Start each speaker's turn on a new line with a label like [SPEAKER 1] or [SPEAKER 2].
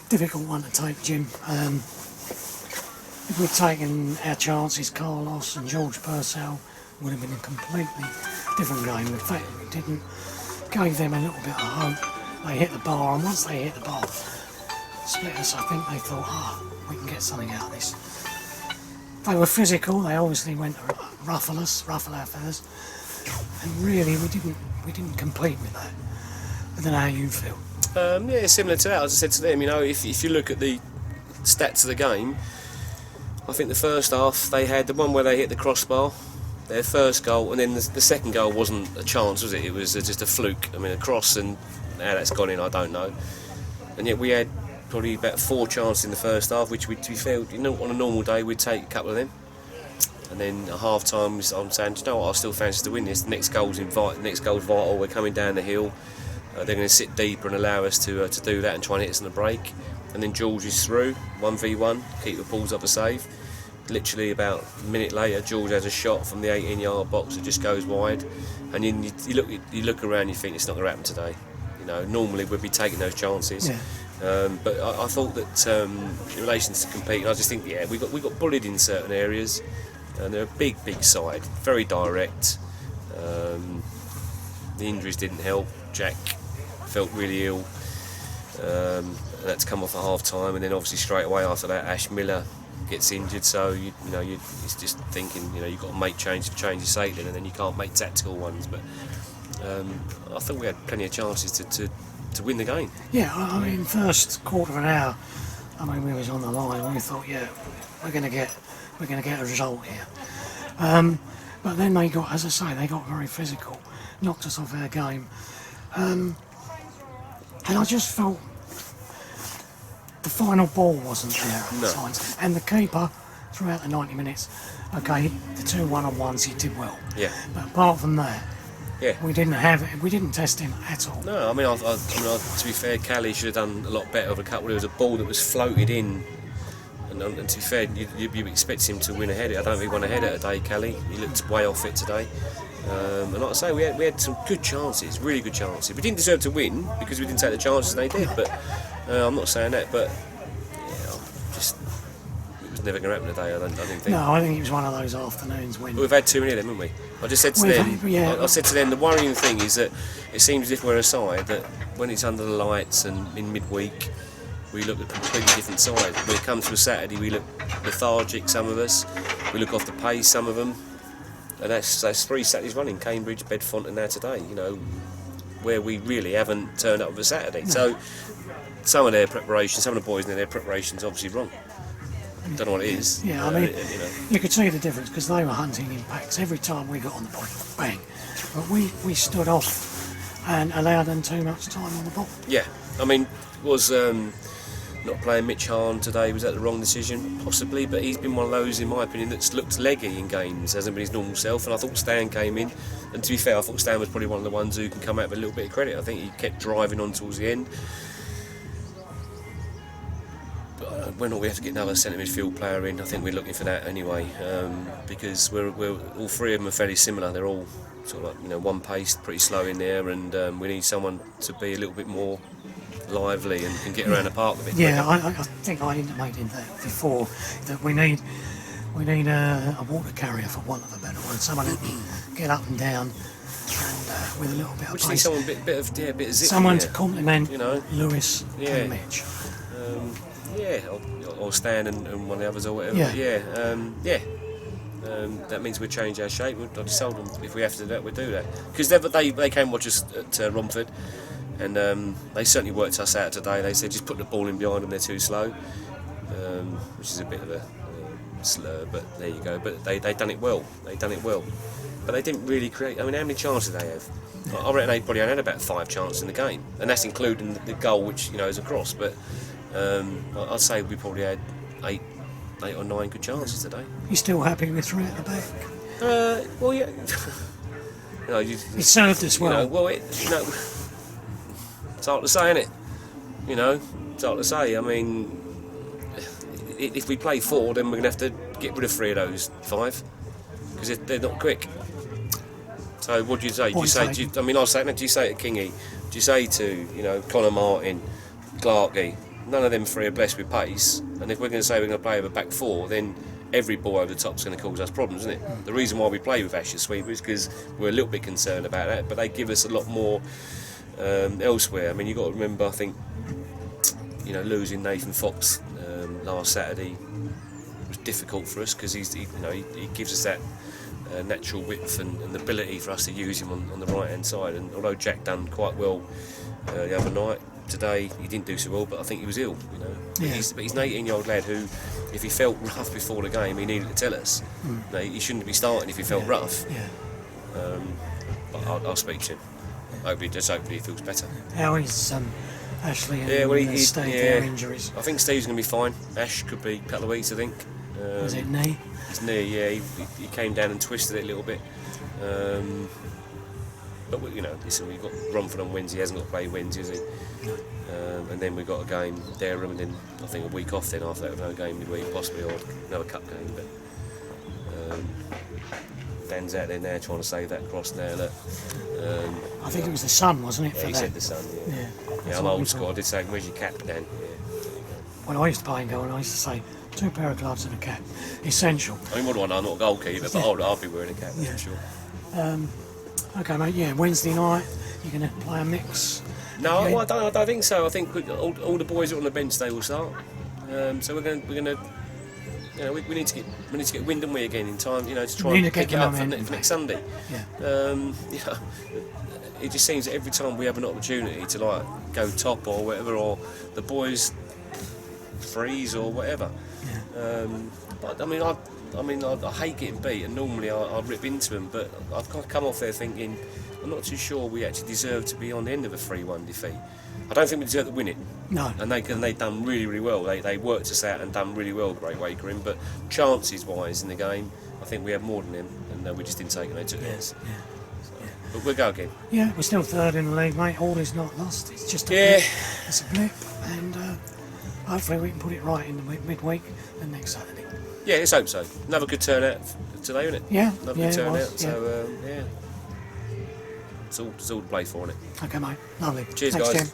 [SPEAKER 1] Difficult one to take, Jim. If we'd taken our chances, Carlos and George Purcell would have been a completely different game. In fact, we didn't. Gave them a little bit of hope. They hit the bar, and once they hit the bar, split us. I think they thought, we can get something out of this. They were physical. They obviously went to ruffle our feathers, and really we didn't compete with that. I don't know how you feel.
[SPEAKER 2] Yeah, similar to that. As I said to them, if you look at the stats of the game, I think the first half they had the one where they hit the crossbar, their first goal, and then the second goal wasn't a chance, was it? It was just a fluke. I mean, a cross, and how that's gone in, I don't know. And yet we had probably about 4 chances in the first half, which, to be fair, on a normal day we'd take a couple of them. And then at half time, I'm saying, you know what, I still fancy to win this. The next goal's vital. We're coming down the hill. They're going to sit deeper and allow us to do that and try and hit us on the break. And then George is through, 1v1, keeper pulls up a save. Literally about a minute later, George has a shot from the 18-yard box that just goes wide. And you look around, you think it's not going to happen today. Normally we'd be taking those chances.
[SPEAKER 1] Yeah.
[SPEAKER 2] But I thought that in relation to competing, I just think, we got bullied in certain areas. And they're a big side, very direct. The injuries didn't help. Jack felt really ill, and had to come off at half time, and then obviously straight away after that Ash Miller gets injured, so it's just thinking you've got to make change your sailing, and then you can't make tactical ones. But I thought we had plenty of chances to win the game.
[SPEAKER 1] Yeah, I mean, first quarter of an hour, we was on the line. We thought, we're going to get a result here. But then they got, as I say, they got very physical, knocked us off our game. And I just felt the final ball wasn't there at times. And the keeper, throughout the 90 minutes, okay, the 2 one-on-ones, he did well.
[SPEAKER 2] Yeah.
[SPEAKER 1] But apart from that, we didn't test him at all.
[SPEAKER 2] No, to be fair, Callie should have done a lot better with a couple. There was a ball that was floated in, and to be fair, you expect him to win a header. I don't think he won a header today, Callie. He looked way off it today. And like I say, we had some good chances, really good chances. We didn't deserve to win because we didn't take the chances they did, but I'm not saying that, but it was never going to happen today, I didn't think.
[SPEAKER 1] No, I think it was one of those afternoons when...
[SPEAKER 2] We've had too many of them, haven't we? I just said to them, I said to them, the worrying thing is that it seems as if we're a side that when it's under the lights and in midweek, we look at a completely different side. When it comes to a Saturday, we look lethargic, some of us. We look off the pace, some of them. And that's 3 Saturdays running, Cambridge, Bedfont and now today, where we really haven't turned up with a Saturday. No. So some of their preparation, some of the boys in their preparation's obviously wrong. Don't know what it is.
[SPEAKER 1] Yeah, you could see the difference because they were hunting impacts every time we got on the ball, bang. But we stood off and allowed them too much time on the ball.
[SPEAKER 2] Yeah, was not playing Mitch Hahn today, was that the wrong decision? Possibly, but he's been one of those, in my opinion, that's looked leggy in games, hasn't been his normal self, and I thought Stan came in, and to be fair, I thought Stan was probably one of the ones who can come out with a little bit of credit. I think he kept driving on towards the end. But when we have to get another centre midfield player in, I think we're looking for that anyway, because we're all 3 of them are fairly similar. They're all sort of like, one paced, pretty slow in there, and we need someone to be a little bit more lively and can get around the park a bit.
[SPEAKER 1] Yeah, I think I intimated that before, that we need a water carrier, for want of a better word, someone who can get up and down and with a little bit of pace.
[SPEAKER 2] Someone bit of zip.
[SPEAKER 1] Someone to complement Lewis and Mitch.
[SPEAKER 2] Or Stan and one of the others or whatever. That means we'll change our shape. I just told them if we have to do that, we'll do that. Because they came watch us at Romford, and they certainly worked us out today. They said just put the ball in behind them, they're too slow, which is a bit of a slur, but there you go. But they done it well. But they didn't really create. How many chances did they have? I reckon they probably only had about 5 chances in the game, and that's including the goal, which is a cross. But I'd say we probably had 8 or 9 good chances today.
[SPEAKER 1] You still happy with 3 at the back?
[SPEAKER 2] Well, yeah.
[SPEAKER 1] It served us well.
[SPEAKER 2] It's hard to say, isn't it? It's hard to say. If we play 4, then we're going to have to get rid of 3 of those 5 because they're not quick. So what do you say? I was saying that. Do you say to Kingy? Do you say to Connor Martin, Clarkey? none of them three are blessed with pace, and if we're going to say we're going to play with a back four, then every ball over the top is going to cause us problems, isn't it? The reason why we play with Ashes Sweeper is because we're a little bit concerned about that, but they give us a lot more elsewhere. I mean, you've got to remember, I think, losing Nathan Fox last Saturday was difficult for us because he gives us that natural width and the ability for us to use him on the right hand side. And although Jack done quite well the other night, today he didn't do so well, but I think he was ill.
[SPEAKER 1] Yeah.
[SPEAKER 2] He's an 18-year-old lad who, if he felt rough before the game, he needed to tell us. He shouldn't be starting if he felt rough.
[SPEAKER 1] Yeah.
[SPEAKER 2] But I'll speak to him. Hopefully he feels better.
[SPEAKER 1] How is Ashley and Steve, their injuries?
[SPEAKER 2] I think Steve's going to be fine. Ash could be a couple of weeks, I think.
[SPEAKER 1] Was it knee?
[SPEAKER 2] His knee, yeah. He came down and twisted it a little bit. But listen, we've got Romford on Wednesday. He hasn't got to play Wednesday, has he?
[SPEAKER 1] No.
[SPEAKER 2] And then we've got a game Dereham, and then I think a week off. Then after that, with no game midweek, possibly, or another cup game. But Dan's out there now trying to save that cross now. Look.
[SPEAKER 1] I think it was the sun, wasn't it?
[SPEAKER 2] Yeah,
[SPEAKER 1] for
[SPEAKER 2] he
[SPEAKER 1] that?
[SPEAKER 2] said the sun. Yeah.
[SPEAKER 1] That's
[SPEAKER 2] I'm
[SPEAKER 1] what we
[SPEAKER 2] old school.
[SPEAKER 1] thought.
[SPEAKER 2] I did say, "Where's your cap, Dan?" Yeah.
[SPEAKER 1] When I used to play in goal, I used to say 2 pair of gloves and a cap, essential.
[SPEAKER 2] I mean, what do I know? I'm not a goalkeeper, but I'll be wearing a cap,
[SPEAKER 1] Yeah.
[SPEAKER 2] for sure.
[SPEAKER 1] Okay, mate. Yeah, Wednesday night you're going to play a mix.
[SPEAKER 2] No,
[SPEAKER 1] Okay.
[SPEAKER 2] I don't think so. I think all the boys are on the bench. They will start. So we're going to. We need to get wind, don't we, again in time. To try
[SPEAKER 1] We need
[SPEAKER 2] and
[SPEAKER 1] to get
[SPEAKER 2] pick it up for
[SPEAKER 1] momentum
[SPEAKER 2] next Sunday.
[SPEAKER 1] Yeah.
[SPEAKER 2] It just seems that every time we have an opportunity to go top or whatever, or the boys freeze or whatever.
[SPEAKER 1] Yeah.
[SPEAKER 2] But I mean, I hate getting beat, and normally I rip into them. But I've got to come off there thinking I'm not too sure we actually deserve to be on the end of a 3-1 defeat. I don't think we deserve to win it.
[SPEAKER 1] No.
[SPEAKER 2] And they've done really, really well. They worked us out and done really well, Great Wakering. But chances-wise in the game, I think we had more than them, and we just didn't take it. They took it. But we'll go again.
[SPEAKER 1] Yeah, we're still third in the league, mate. All is not lost. It's just a
[SPEAKER 2] Yeah.
[SPEAKER 1] blip. It's a blip, and hopefully we can put it right in the midweek and next Saturday.
[SPEAKER 2] Yeah, let's hope so. Another good turnout today, wasn't it?
[SPEAKER 1] Yeah.
[SPEAKER 2] Another
[SPEAKER 1] Yeah,
[SPEAKER 2] good
[SPEAKER 1] it
[SPEAKER 2] turnout.
[SPEAKER 1] was, yeah.
[SPEAKER 2] So, it's all to play for, isn't it?
[SPEAKER 1] Okay, mate. Lovely.
[SPEAKER 2] Cheers,
[SPEAKER 1] Thanks,
[SPEAKER 2] guys.
[SPEAKER 1] Jim.